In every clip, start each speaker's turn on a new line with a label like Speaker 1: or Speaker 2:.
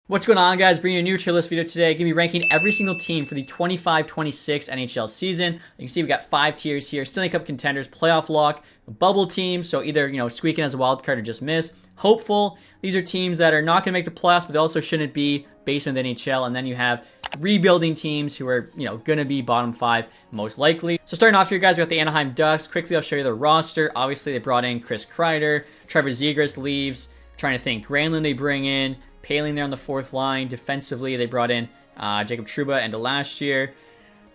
Speaker 1: What's going on, guys? Bringing you a new tier list video today. Going to be ranking every single team for the 25-26 NHL season. You can see we got 5 tiers here. Stanley Cup contenders, playoff lock, bubble team, so either, squeak in as a wild card or just miss. Hopeful. These are teams that are not going to make the playoffs, but they also shouldn't be basement of the NHL. And then you have rebuilding teams who are, going to be bottom 5 most likely. So starting off here, guys, we got the Anaheim Ducks. Quickly, I'll show you their roster. Obviously, they brought in Chris Kreider. Trevor Zegras leaves. Trying to think. Granlund they bring in. Paling there on the 4th line. Defensively, they brought in Jacob Trouba end of last year.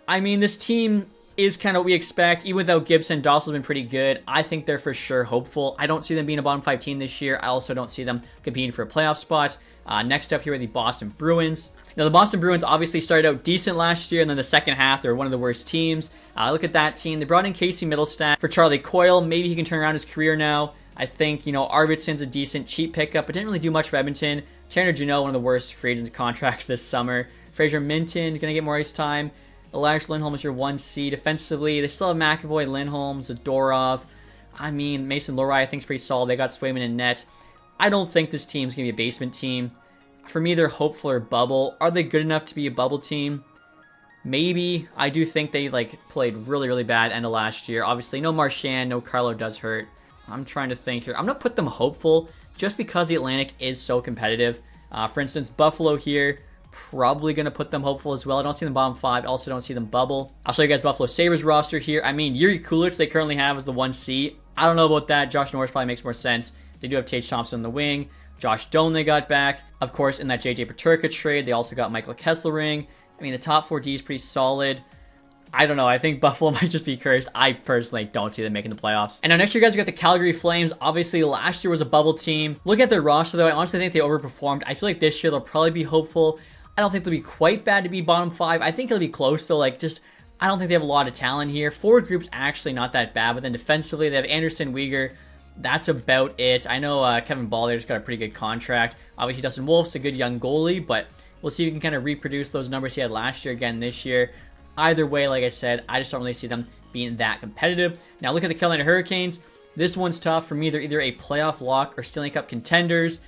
Speaker 1: I mean, this team is kind of what we expect. Even without Gibson, Dawson's been pretty good. I think they're for sure hopeful. I don't see them being a bottom 5 team this year. I also don't see them competing for a playoff spot. Next up here are the Boston Bruins. Now, the Boston Bruins obviously started out decent last year, and then the second half, they were one of the worst teams. Look at that team. They brought in Casey Middlestat for Charlie Coyle. Maybe he can turn around his career now. I think, Arvidsson's a decent cheap pickup, but didn't really do much for Edmonton. Tanner Jeannot, one of the worst free agent contracts this summer. Fraser Minton, going to get more ice time. Elias Lindholm is your 1C. Defensively, they still have McAvoy, Lindholm, Zadorov. I mean, Mason Lohrei, I think, is pretty solid. They got Swayman in net. I don't think this team's going to be a basement team. For me, they're hopeful or bubble. Are they good enough to be a bubble team? Maybe. I do think they played really, really bad end of last year. Obviously, no Marchand, no Carlo does hurt. I'm trying to think here. I'm going to put them hopeful just because the Atlantic is so competitive. For instance, Buffalo here, probably going to put them hopeful as well. I don't see them bottom 5. I also don't see them bubble. I'll show you guys the Buffalo Sabres roster here. I mean, Yuri Kulich they currently have as the 1C. I don't know about that. Josh Norris probably makes more sense. They do have Tage Thompson on the wing. Josh Doan they got back. Of course, in that JJ Peterka trade, they also got Michael Kesselring. I mean, the top 4D is pretty solid. I don't know. I think Buffalo might just be cursed. I personally don't see them making the playoffs. And now next year, guys, we got the Calgary Flames. Obviously, last year was a bubble team. Look at their roster, though. I honestly think they overperformed. I feel like this year they'll probably be hopeful. I don't think they'll be quite bad to be bottom 5. I think it'll be close, though. I don't think they have a lot of talent here. Forward group's actually not that bad, but then defensively, they have Anderson, Weegar. That's about it. I know Kevin Balder's got a pretty good contract. Obviously, Dustin Wolf's a good young goalie, but we'll see if we can kind of reproduce those numbers he had last year again this year. Either way, like I said, I just don't really see them being that competitive. Now, look at the Carolina Hurricanes. This one's tough. For me, they're either a playoff lock or Stanley Cup contenders.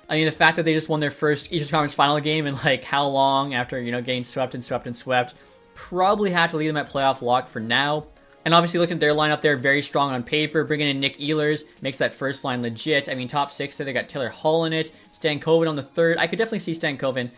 Speaker 1: I mean, the fact that they just won their first Eastern Conference final game in how long after, getting swept, probably have to leave them at playoff lock for now. And obviously, looking at their lineup, they're very strong on paper. Bringing in Nick Ehlers makes that first line legit. I mean, top 6 there, they got Taylor Hall in it. Stankoven on the 3rd. I could definitely see Stankoven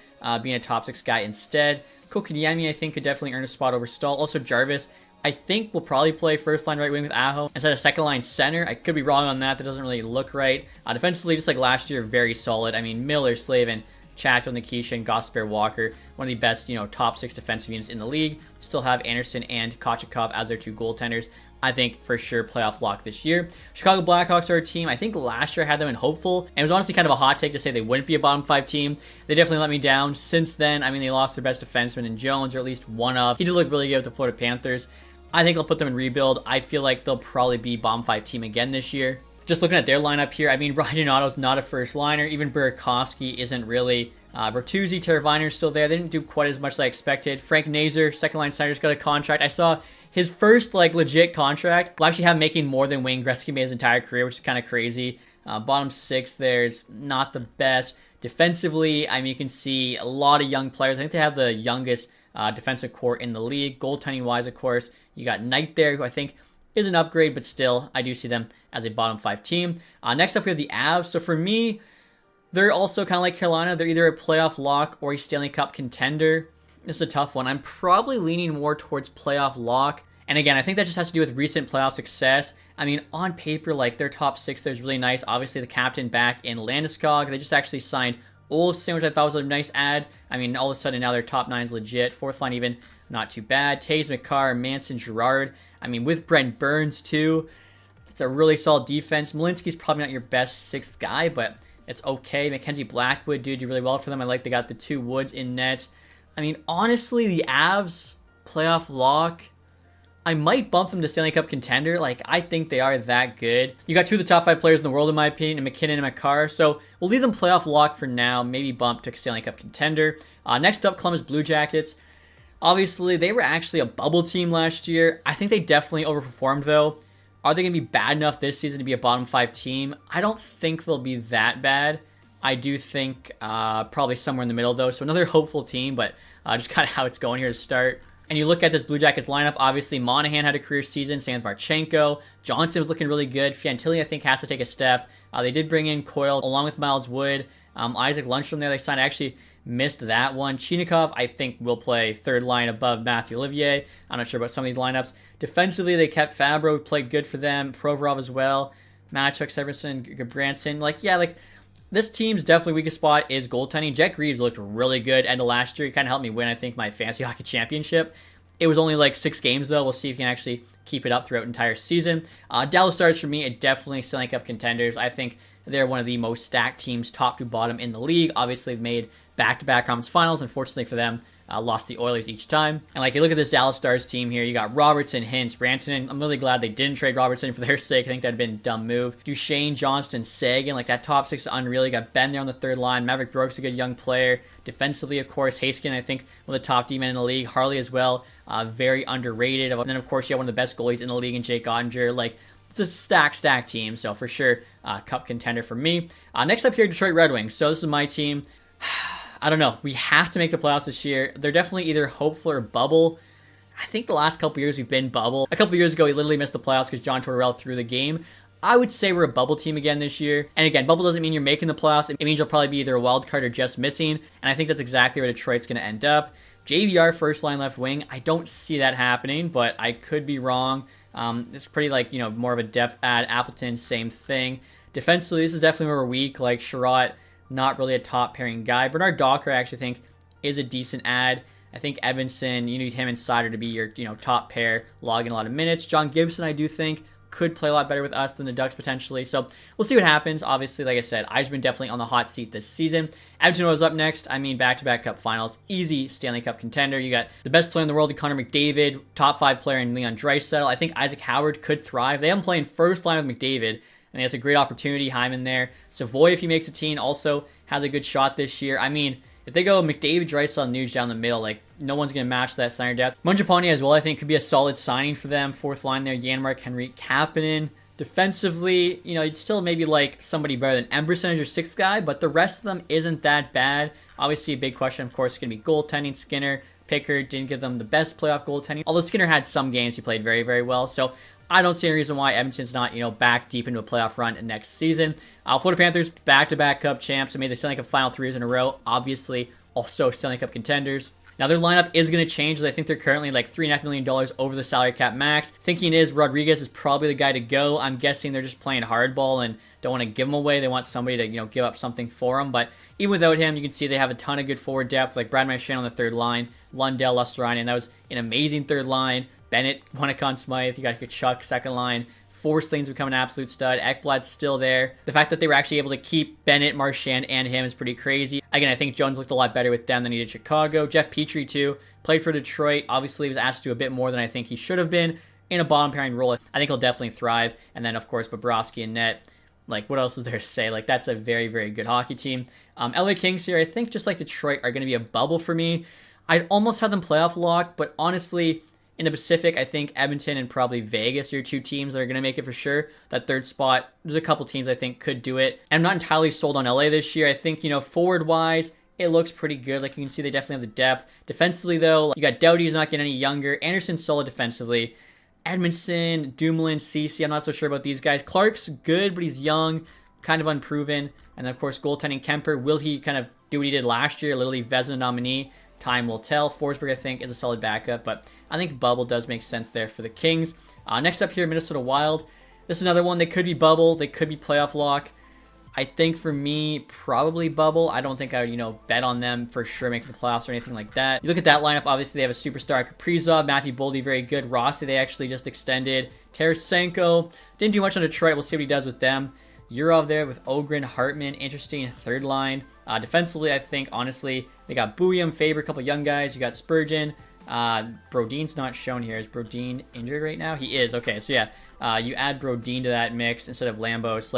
Speaker 1: being a top 6 guy instead. Kotkaniemi, I think, could definitely earn a spot over Stahl. Also, Jarvis, I think, will probably play first line right wing with Aho instead of second line center. I could be wrong on that. That doesn't really look right. Defensively, just like last year, very solid. I mean, Miller, Slavin, Chatfield, Nikishin, Gosper, Walker, one of the best, top 6 defensive units in the league. Still have Anderson and Kochetkov as their 2 goaltenders. I think for sure playoff lock this year. Chicago Blackhawks are a team. I think last year I had them in hopeful. And it was honestly kind of a hot take to say they wouldn't be a bottom 5 team. They definitely let me down. Since then, I mean, they lost their best defenseman in Jones, or at least one of. He did look really good with the Florida Panthers. I think they'll put them in rebuild. I feel like they'll probably be bottom 5 team again this year. Just looking at their lineup here, I mean, Ryan Donato's not a first liner. Even Burakovsky isn't really. Bertuzzi, Teravainen's still there. They didn't do quite as much as I expected. Frank Nazar, second line center's got a contract. I saw his first legit contract will actually have making more than Wayne Gretzky made his entire career, which is kind of crazy. Bottom 6 there's not the best. Defensively, I mean, you can see a lot of young players. I think they have the youngest defensive core in the league. Goaltending wise, of course, you got Knight there, who I think is an upgrade, but still, I do see them as a bottom 5 team. Next up, we have the Avs. So for me, they're also kind of like Carolina. They're either a playoff lock or a Stanley Cup contender. It's a tough one. I'm probably leaning more towards playoff lock. And again, I think that just has to do with recent playoff success. I mean, on paper, their top 6 there's really nice. Obviously, the captain back in Landeskog. They just actually signed Olofsson, which I thought was a nice add. I mean, all of a sudden now their top 9's legit. 4th line even not too bad. Taves, McCarr, Manson, Girard. I mean, with Brent Burns too, it's a really solid defense. Malinsky's probably not your best 6th guy, but it's okay. Mackenzie Blackwood, dude, do really well for them. I like they got the 2 Woods in net. I mean, honestly, the Avs playoff lock, I might bump them to Stanley Cup contender. I think they are that good. You got 2 of the top 5 players in the world, in my opinion, and McKinnon and McCarr. So we'll leave them playoff lock for now. Maybe bump to Stanley Cup contender. Next up, Columbus Blue Jackets. Obviously, they were actually a bubble team last year. I think they definitely overperformed, though. Are they going to be bad enough this season to be a bottom 5 team? I don't think they'll be that bad. I do think probably somewhere in the middle, though. So another hopeful team, but just kind of how it's going here to start. And you look at this Blue Jackets lineup, obviously Monahan had a career season, same with Marchenko. Johnson was looking really good. Fantilli, I think, has to take a step. They did bring in Coyle along with Miles Wood. Isaac Lundstrom there they signed. I actually missed that one. Chinikov, I think, will play third line above Matthew Olivier. I'm not sure about some of these lineups. Defensively, they kept Fabro, played good for them. Provorov as well. Matchuk, Severson, Gabranson. This team's definitely weakest spot is goaltending. Jack Reeves looked really good end of last year. He kind of helped me win, I think, my fantasy hockey championship. It was only like 6 games, though. We'll see if he can actually keep it up throughout the entire season. Dallas Stars, for me, are definitely Stanley Cup contenders. I think they're one of the most stacked teams, top to bottom, in the league. Obviously, they've made back-to-back conference finals. Unfortunately for them, lost the Oilers each time. And you look at this Dallas Stars team here, you got Robertson, Hintz, Rantanen. I'm really glad they didn't trade Robertson for their sake. I think that'd been a dumb move. Duchesne, Johnston, Sagan, that top 6 is unreal. You got Ben there on the third line. Maverick Brooks, a good young player. Defensively, of course, Haskin, I think, one of the top D-men in the league. Harley as well, very underrated. And then, of course, you have one of the best goalies in the league in Jake Ottinger. It's a stacked team, so for sure, cup contender for me. Next up here, Detroit Red Wings. So this is my team. I don't know. We have to make the playoffs this year. They're definitely either hopeful or bubble. I think the last couple years we've been bubble. A couple years ago, we literally missed the playoffs because John Tortorella threw the game. I would say we're a bubble team again this year. And again, bubble doesn't mean you're making the playoffs. It means you'll probably be either a wild card or just missing. And I think that's exactly where Detroit's going to end up. JVR, first line left wing. I don't see that happening, but I could be wrong. It's pretty more of a depth add. Appleton, same thing. Defensively, this is definitely where we're weak. Sherratt, not really a top pairing guy. Bernard Docker, I actually think, is a decent add. I think Evanson, you need him and Sider to be your top pair, logging a lot of minutes. John Gibson, I do think, could play a lot better with us than the Ducks potentially. So we'll see what happens. Obviously, like I said, Eichmann definitely on the hot seat this season. Edmonton Oilers up next. Back-to-back cup finals. Easy Stanley Cup contender. You got the best player in the world, Connor McDavid, top 5 player in Leon Draisaitl. I think Isaac Howard could thrive. They haven't played first line with McDavid. I mean, that's a great opportunity. Hyman there. Savoy, if he makes a team, also has a good shot this year. If they go McDavid, Draisaitl, and Nuge down the middle, no one's going to match that center depth. Mangiapane as well, I think, could be a solid signing for them. Fourth line there, Janmark, Henrik, Kapanen. Defensively, you'd still maybe like somebody better than Emberson as your 6th guy, but the rest of them isn't that bad. Obviously, a big question, of course, is going to be goaltending. Skinner, Pickard didn't give them the best playoff goaltending, although Skinner had some games he played very, very well. So I don't see any reason why Edmonton's not, back deep into a playoff run next season. Florida Panthers, back-to-back Cup champs. They made the Stanley Cup final 3 years in a row. Obviously, also Stanley Cup contenders. Now, their lineup is going to change, as I think they're currently $3.5 million over the salary cap max. Thinking is Rodriguez is probably the guy to go. I'm guessing they're just playing hardball and don't want to give him away. They want somebody to, give up something for him. But even without him, you can see they have a ton of good forward depth, like Brad Marchand on the third line, Lundell, Lusterinen. That was an amazing third line. Bennett, Conn Smythe. You got Kachuk, second line. Forsling's become an absolute stud. Ekblad's still there. The fact that they were actually able to keep Bennett, Marchand, and him is pretty crazy. Again, I think Jones looked a lot better with them than he did Chicago. Jeff Petrie, too, played for Detroit. Obviously, was asked to do a bit more than I think he should have been in a bottom pairing role. I think he'll definitely thrive. And then, of course, Bobrovsky and net. What else is there to say? That's a very, very good hockey team. LA Kings here, I think, just like Detroit, are going to be a bubble for me. I'd almost have them playoff lock, but honestly, in the Pacific, I think Edmonton and probably Vegas are your 2 teams that are going to make it for sure. That third spot, there's a couple teams I think could do it. And I'm not entirely sold on LA this year. I think, forward-wise, it looks pretty good. You can see they definitely have the depth. Defensively, though, you got Doughty, who's not getting any younger. Anderson's solid defensively. Edmondson, Dumoulin, Ceci, I'm not so sure about these guys. Clark's good, but he's young, kind of unproven. And then, of course, goaltending Kemper. Will he kind of do what he did last year? Literally Vezina nominee. Time will tell. Forsberg, I think, is a solid backup, but I think bubble does make sense there for the Kings. Next up here, Minnesota Wild. This is another one. They could be bubble. They could be playoff lock. I think for me, probably bubble. I don't think I would, bet on them for sure making the playoffs or anything like that. You look at that lineup, obviously they have a superstar, Kaprizov, Matthew Boldy, very good. Rossi, they actually just extended. Tarasenko, didn't do much on Detroit. We'll see what he does with them. Yurov there with Ogren, Hartman, interesting third line. Defensively, I think, honestly, they got Bouillon, Faber, a couple young guys. You got Spurgeon. Brodin's not shown here. Is Brodin injured right now? He is. Okay, so yeah, you add Brodin to that mix instead of Lambos.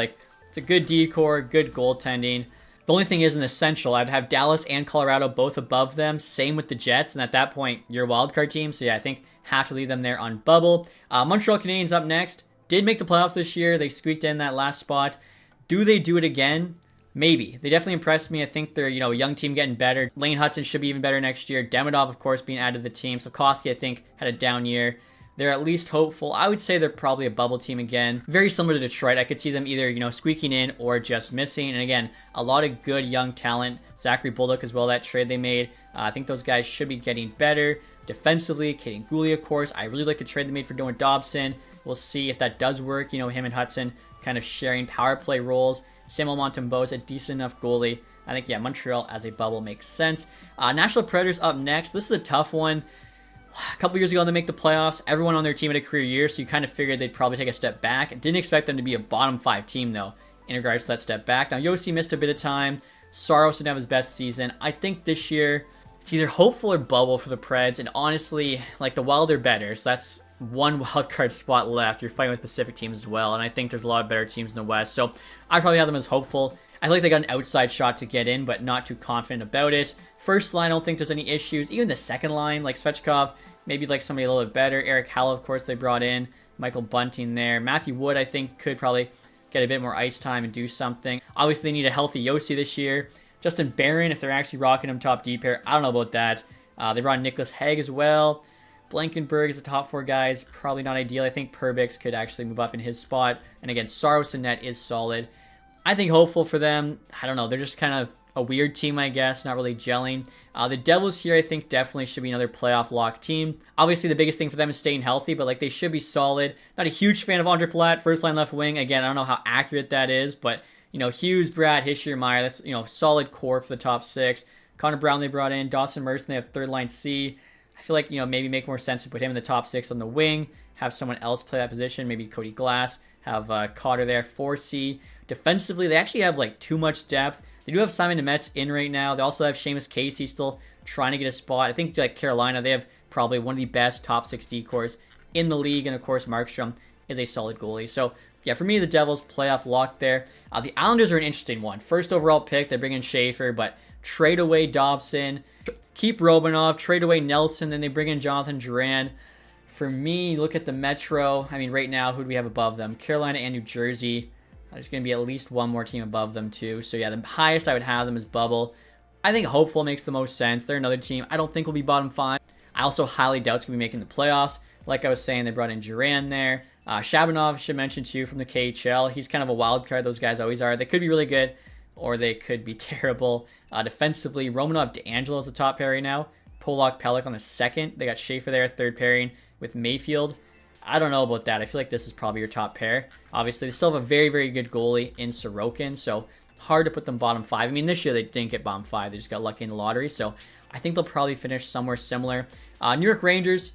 Speaker 1: It's a good decor, good goaltending. The only thing is an essential. I'd have Dallas and Colorado both above them. Same with the Jets, and at that point, you're a wildcard team. So yeah, I think have to leave them there on bubble. Montreal Canadiens up next. Did make the playoffs this year. They squeaked in that last spot. Do they do it again? maybe. They definitely impressed me. I think they're, a young team getting better. Lane Hudson should be even better next year. Demidov, of course, being added to the team. Sikorsky, I think, had a down year. They're at least hopeful. I would say they're probably a bubble team again. Very similar to Detroit. I could see them either, squeaking in or just missing. And again, a lot of good young talent. Zachary Bullock as well, that trade they made. I think those guys should be getting better. Defensively, Kaden Guhle, of course. I really like the trade they made for Noah Dobson. We'll see if that does work. Him and Hudson kind of sharing power play roles. Samuel Montembeault is a decent enough goalie. I think, Montreal as a bubble makes sense. Nashville Predators up next. This is a tough one. A couple years ago, they make the playoffs. Everyone on their team had a career year, so you kind of figured they'd probably take a step back. Didn't expect them to be a bottom 5 team, though, in regards to that step back. Now, Yossi missed a bit of time. Saros didn't have his best season. I think this year, it's either hopeful or bubble for the Preds. And honestly, the Wild are better, so that's one wildcard spot left. You're fighting with Pacific teams as well, and I think there's a lot of better teams in the West. So I probably have them as hopeful. I feel like they got an outside shot to get in, but not too confident about it. First line, I don't think there's any issues. Even the second line, like Svechkov, maybe somebody a little bit better. Eric Hall, of course, they brought in. Michael Bunting there. Matthew Wood, I think, could probably get a bit more ice time and do something. Obviously, they need a healthy Yossi this year. Justin Barron, if they're actually rocking him top D pair, I don't know about that. They brought in Nicholas Hague as well. Blankenberg is the top 4 guys. Probably not ideal. I think Perbix could actually move up in his spot. And again, Saros and net is solid. I think hopeful for them. I don't know. They're just kind of a weird team, I guess. Not really gelling. The Devils here, I think, definitely should be another playoff lock team. Obviously, the biggest thing for them is staying healthy, but they should be solid. Not a huge fan of Andre Palat, first line left wing. Again, I don't know how accurate that is, but Hughes, Brad, Hischier, Meyer, that's solid core for the top 6. Connor Brown they brought in. Dawson Merson, they have third line C. I feel like maybe make more sense to put him in the top 6 on the wing. Have someone else play that position. Maybe Cody Glass. Have Cotter there 4C. Defensively, they actually have too much depth. They do have Simon Nemets in right now. They also have Seamus Casey still trying to get a spot. I think Carolina, they have probably one of the best top 6 D-cores in the league. And of course, Markstrom is a solid goalie. So yeah, for me, the Devils playoff lock there. The Islanders are an interesting one. First overall pick, they bring in Schaefer, but trade away Dobson, keep Robinov, trade away Nelson, then they bring in Jonathan Duran. For me, look at the Metro. I mean, right now, who do we have above them? Carolina and New Jersey. There's going to be at least one more team above them, too. So yeah, the highest I would have them is Bubble. I think hopeful makes the most sense. They're another team I don't think will be bottom 5. I also highly doubt it's going to be making the playoffs. Like I was saying, they brought in Duran there. Shabanov, should mention too, from the KHL. He's kind of a wild card. Those guys always are. They could be really good, or they could be terrible. Defensively, Romanov, DeAngelo is the top pair right now. Polak, Pelech on the second. They got Schaefer there, third pairing with Mayfield. I don't know about that. I feel like this is probably your top pair. Obviously, they still have a very, very good goalie in Sorokin, so hard to put them bottom 5. I mean, this year they didn't get bottom 5. They just got lucky in the lottery, so I think they'll probably finish somewhere similar. New York Rangers,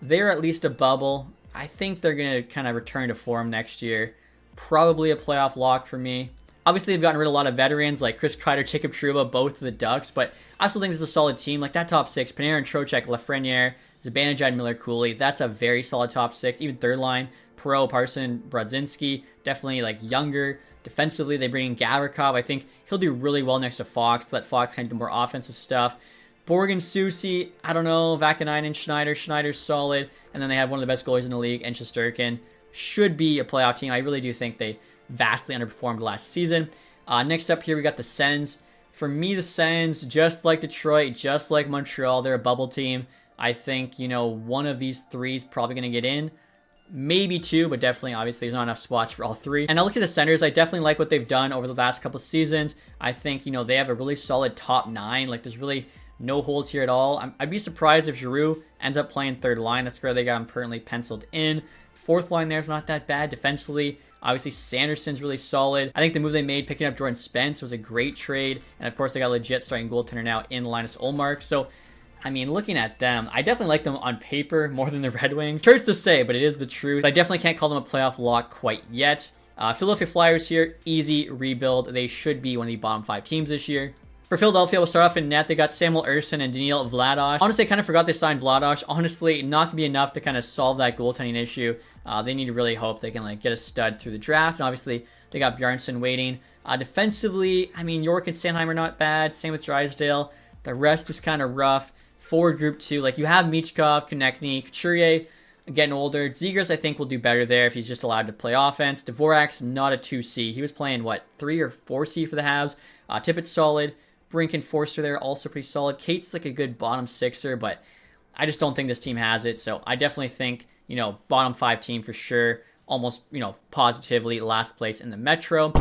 Speaker 1: they're at least a bubble. I think they're going to kind of return to form next year. Probably a playoff lock for me. Obviously, they've gotten rid of a lot of veterans like Chris Kreider, Jacob Trouba, both of the Ducks, but I also think this is a solid team. That top 6, Panarin, Trocheck, Lafreniere, Zibanejad, Miller, Cooley. That's a very solid top 6. Even third line, Perreault, Parson, Brodzinski, definitely younger. Defensively, they bring in Gavrikov. I think he'll do really well next to Fox. Let Fox kind of do more offensive stuff. Borgen, Soucy, I don't know. Vakanainen, Schneider. Schneider's solid. And then they have one of the best goalies in the league, and Shesterkin. Should be a playoff team. I really do think they vastly underperformed last season. Next up here, we got the Sens. For me, the Sens, just like Detroit, just like Montreal, they're a bubble team. I think, one of these 3 is probably going to get in. Maybe 2, but definitely, obviously, there's not enough spots for all 3. And I look at the Senators. I definitely like what they've done over the last couple seasons. I think, they have a really solid top 9. There's really no holes here at all. I'd be surprised if Giroux ends up playing third line. That's where they got him currently penciled in. Fourth line there is not that bad. Defensively, obviously, Sanderson's really solid. I think the move they made picking up Jordan Spence was a great trade. And, of course, they got a legit starting goaltender now in Linus Ullmark. So, I mean, looking at them, I definitely like them on paper more than the Red Wings. Hurts to say, but it is the truth. I definitely can't call them a playoff lock quite yet. Philadelphia Flyers here, easy rebuild. They should be one of the bottom 5 teams this year. For Philadelphia, we'll start off in net. They got Samuel Ersson and Daniil Vladosh. Honestly, I kind of forgot they signed Vladosh. Honestly, not going to be enough to kind of solve that goaltending issue. They need to really hope they can get a stud through the draft. And obviously, they got Bjarnason waiting. Defensively, I mean, York and Sanheim are not bad. Same with Drysdale. The rest is kind of rough. Forward group 2, you have Michkov, Konechny, Couturier. getting older. Zegras, I think, will do better there if he's just allowed to play offense. Dvorak's not a 2C. He was playing, 3 or 4C for the Habs. Tippett's solid. Brink and Forster there, also pretty solid. Kate's like a good bottom 6er, but I just don't think this team has it. So I definitely think, bottom 5 team for sure. Almost, positively last place in the Metro.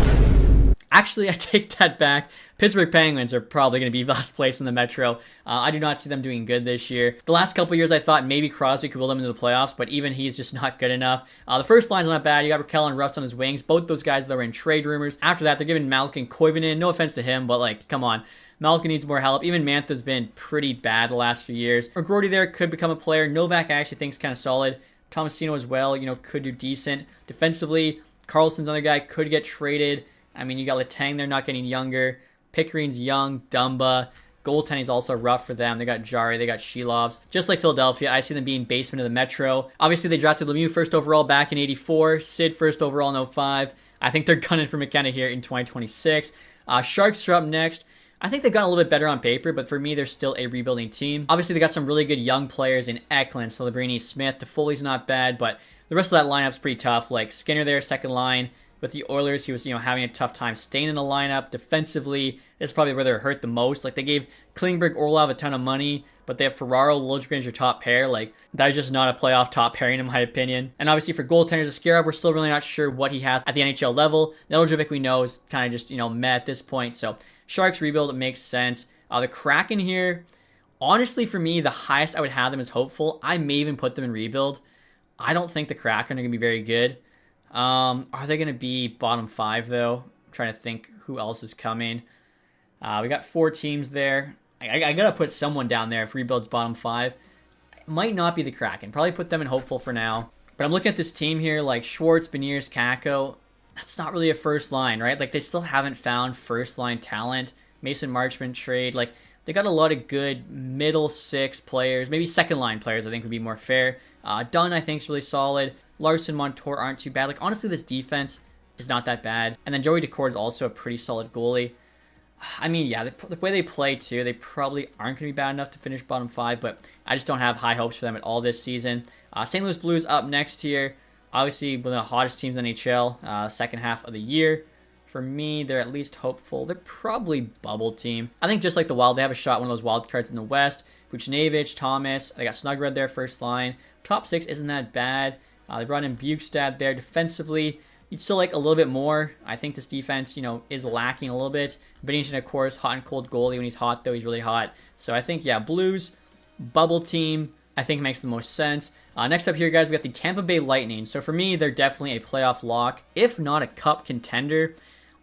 Speaker 1: Actually, I take that back. Pittsburgh Penguins are probably going to be last place in the Metro. I do not see them doing good this year. The last couple years, I thought maybe Crosby could will them into the playoffs, but even he's just not good enough. The first line's not bad. You got Raquel and Rust on his wings. Both those guys that were in trade rumors. After that, they're giving Malkin Koivunen. No offense to him, but come on. Malkin needs more help. Even Mantha's been pretty bad the last few years. O'Grady there could become a player. Novak I actually think is kind of solid. Tomasino as well, could do decent. Defensively, Carlson's another guy, could get traded. I mean, you got Letang there not getting younger. Pickering's young. Dumba. Goaltending's also rough for them. They got Jari. They got Shilovs. Just like Philadelphia, I see them being basement of the Metro. Obviously, they drafted Lemieux first overall back in 84. Sid first overall in 05. I think they're gunning for McKenna here in 2026. Sharks are up next. I think they've gotten a little bit better on paper, but for me, they're still a rebuilding team. Obviously, they got some really good young players in Eklund, Celebrini, Smith. Toffoli's not bad, but the rest of that lineup's pretty tough. Like Skinner there, second line. With the Oilers, he was, having a tough time staying in the lineup. Defensively, this is probably where they're hurt the most. Like, they gave Klingberg, Orlov a ton of money, but they have Ferraro, Liljegren as your top pair. Like, that is just not a playoff top pairing, in my opinion. And obviously, for goaltenders, Askarov, we're still really not sure what he has at the NHL level. Nedojevic, we know, is kind of just, meh at this point. So, Sharks rebuild, it makes sense. The Kraken here, honestly, for me, the highest I would have them is hopeful. I may even put them in rebuild. I don't think the Kraken are going to be very good. Are they going to be bottom 5, though? I'm trying to think who else is coming. We got 4 teams there. I got to put someone down there if rebuild's bottom 5. It might not be the Kraken. Probably put them in hopeful for now. But I'm looking at this team here, like Schwartz, Beniers, Kakko. That's not really a first line, right? Like, they still haven't found first line talent. Mason Marchment trade. Like, they got a lot of good middle 6 players. Maybe second line players, I think, would be more fair. Dunn, I think, is really solid. Larson, Montour aren't too bad. Like, honestly, this defense is not that bad. And then Joey Decord is also a pretty solid goalie. I mean, yeah, the way they play, too, they probably aren't going to be bad enough to finish bottom 5, but I just don't have high hopes for them at all this season. St. Louis Blues up next here. Obviously, one of the hottest teams in the NHL, second half of the year. For me, they're at least hopeful. They're probably bubble team. I think just like the Wild, they have a shot, one of those wild cards in the West. Buchnevich, Thomas, they got Snugred there first line. Top 6 isn't that bad. They brought in Bukestad there. Defensively, you'd still like a little bit more. I think this defense, is lacking a little bit. Binnington, of course, hot and cold goalie. When he's hot, though, he's really hot. So I think, yeah, Blues, bubble team, I think makes the most sense. Next up here, guys, we got the Tampa Bay Lightning. So for me, they're definitely a playoff lock, if not a cup contender.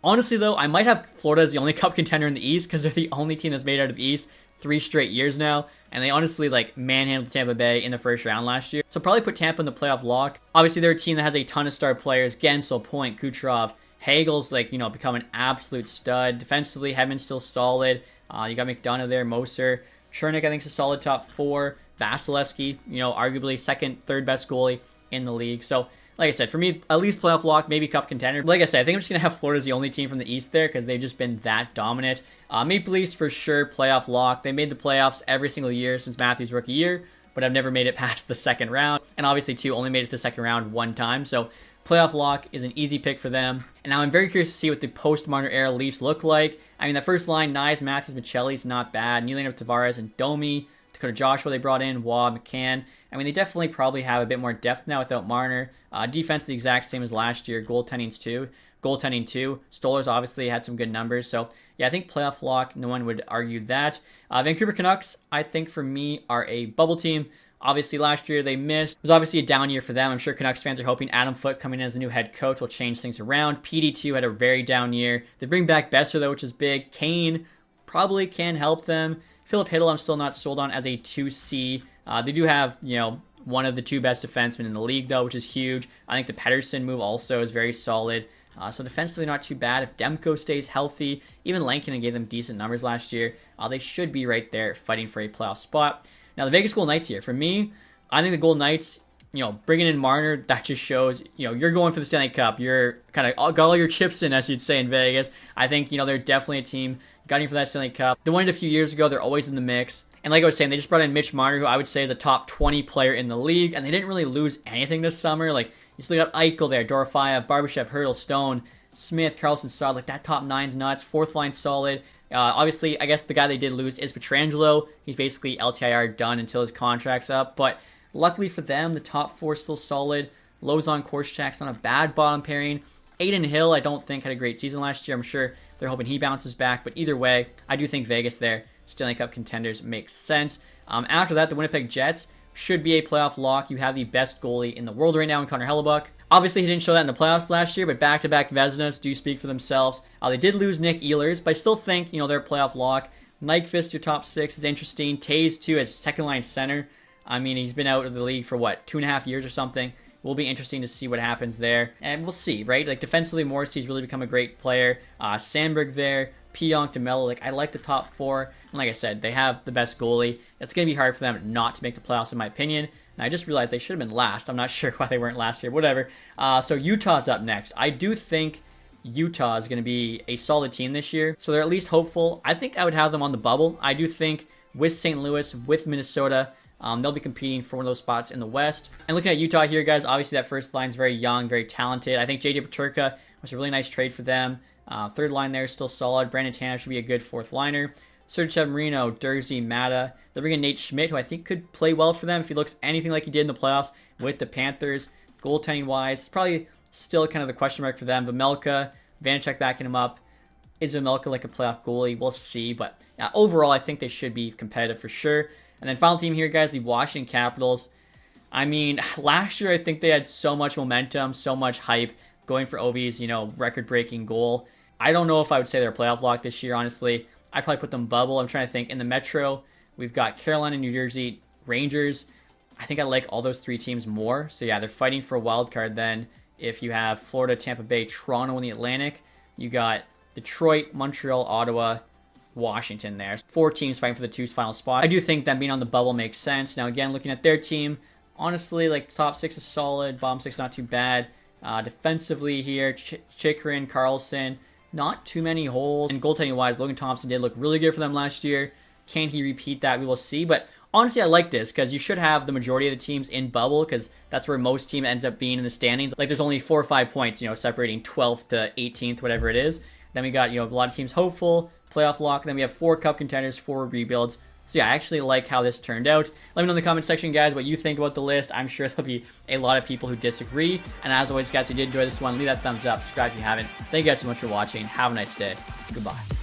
Speaker 1: Honestly, though, I might have Florida as the only cup contender in the East because they're the only team that's made out of the East 3 straight years now. And they honestly, manhandled Tampa Bay in the first round last year. So probably put Tampa in the playoff lock. Obviously, they're a team that has a ton of star players. Gensel, Point, Kucherov. Hagel's, become an absolute stud. Defensively, Hedman's still solid. You got McDonough there, Moser. Chernik, I think, is a solid top 4. Vasilevsky, arguably second, third best goalie in the league. So, like I said, for me, at least playoff lock, maybe cup contender. Like I said, I think I'm just going to have Florida as the only team from the East there because they've just been that dominant. Maple Leafs, for sure, playoff lock. They made the playoffs every single year since Matthews' rookie year, but I've never made it past the second round. And obviously, too, only made it to the second round one time. So, playoff lock is an easy pick for them. And now I'm very curious to see what the post-Marner era Leafs look like. I mean, that first line, Nyes, Matthews, Michelli's not bad. Nylander, Tavares, and Domi. Dakota Joshua they brought in, Waugh, McCann. I mean, they definitely probably have a bit more depth now without Marner. Defense is the exact same as last year. Goaltending too. Stolar's obviously had some good numbers. So, yeah, I think playoff lock, no one would argue that. Vancouver Canucks, I think for me, are a bubble team. Obviously, last year they missed. It was obviously a down year for them. I'm sure Canucks fans are hoping Adam Foote coming in as the new head coach will change things around. PD2 had a very down year. They bring back Besser, though, which is big. Kane probably can help them. Philip Hiddle, I'm still not sold on as a 2C. They do have, one of the 2 best defensemen in the league, though, which is huge. I think the Pedersen move also is very solid. So defensively, not too bad. If Demko stays healthy, even Lankinen gave them decent numbers last year. They should be right there fighting for a playoff spot. Now, the Vegas Golden Knights here. For me, I think the Golden Knights, bringing in Marner, that just shows, you're going for the Stanley Cup. You're kind of got all your chips in, as you'd say in Vegas. I think, they're definitely a team gunning for that Stanley Cup. They won it a few years ago. They're always in the mix. And like I was saying, they just brought in Mitch Marner, who I would say is a top 20 player in the league, and they didn't really lose anything this summer. Like, you still got Eichel there, Dorofeyev, Barbashev, Hurdle, Stone, Smith, Carlson, Saad. Like, that top nine's nuts. Fourth line solid. Obviously, I guess the guy they did lose is Pietrangelo. He's basically LTIR done until his contract's up. But luckily for them, the top four still solid. Lozon, Korczak's not a bad bottom pairing. Aiden Hill, I don't think, had a great season last year. I'm sure they're hoping he bounces back. But either way, I do think Vegas there, Stanley Cup contenders, makes sense. After that, the Winnipeg Jets should be a playoff lock. You have the best goalie in the world right now in Connor Hellebuck. Obviously, he didn't show that in the playoffs last year, but back-to-back Vezinas do speak for themselves. They did lose Nick Ehlers, but I still think, they're a playoff lock. Nyquist, your top six, is interesting. Taves, too, as second-line center. I mean, he's been out of the league for, 2.5 years or something. It will be interesting to see what happens there. And we'll see, right? Like, defensively, Morrissey's really become a great player. Sandberg there. Pionk, DeMello. I like the top four. And like I said, they have the best goalie. It's going to be hard for them not to make the playoffs, in my opinion. And I just realized they should have been last. I'm not sure why they weren't last year. Whatever. So Utah's up next. I do think Utah is going to be a solid team this year. So they're at least hopeful. I think I would have them on the bubble. I do think with St. Louis, with Minnesota, they'll be competing for one of those spots in the West. And looking at Utah here, guys, obviously that first line is very young, very talented. I think JJ Peterka was a really nice trade for them. Third line there is still solid. Brandon Tanev should be a good fourth liner. Sergei Marino, Dursey, Mata. They'll bring in Nate Schmidt, who I think could play well for them if he looks anything like he did in the playoffs with the Panthers. Goaltending-wise, it's probably still kind of the question mark for them. Vamelka, Vanacek backing him up. Is Vamelka like a playoff goalie? We'll see. But overall, I think they should be competitive for sure. And then final team here, guys, the Washington Capitals. I mean, last year I think they had so much momentum, so much hype going for Ovi's, record-breaking goal. I don't know if I would say they're a playoff lock this year, honestly. I'd probably put them bubble. I'm trying to think. In the Metro, we've got Carolina, New Jersey, Rangers. I think I like all those three teams more. So, yeah, they're fighting for a wild card then. If you have Florida, Tampa Bay, Toronto in the Atlantic, you got Detroit, Montreal, Ottawa, Washington there. Four teams fighting for the two final spot. I do think them being on the bubble makes sense. Now, again, looking at their team, honestly, top six is solid. Bottom six, not too bad. Defensively here, Chychrun, Carlson, not too many holes. And goaltending-wise, Logan Thompson did look really good for them last year. Can he repeat that? We will see. But honestly, I like this because you should have the majority of the teams in bubble because that's where most team ends up being in the standings. Like, there's only 4 or 5 points, separating 12th to 18th, whatever it is. Then we got, a lot of teams hopeful, playoff lock. Then we have 4 cup contenders, 4 rebuilds. So yeah, I actually like how this turned out. Let me know in the comment section, guys, what you think about the list. I'm sure there'll be a lot of people who disagree. And as always, guys, if you did enjoy this one, leave that thumbs up. Subscribe if you haven't. Thank you guys so much for watching. Have a nice day. Goodbye.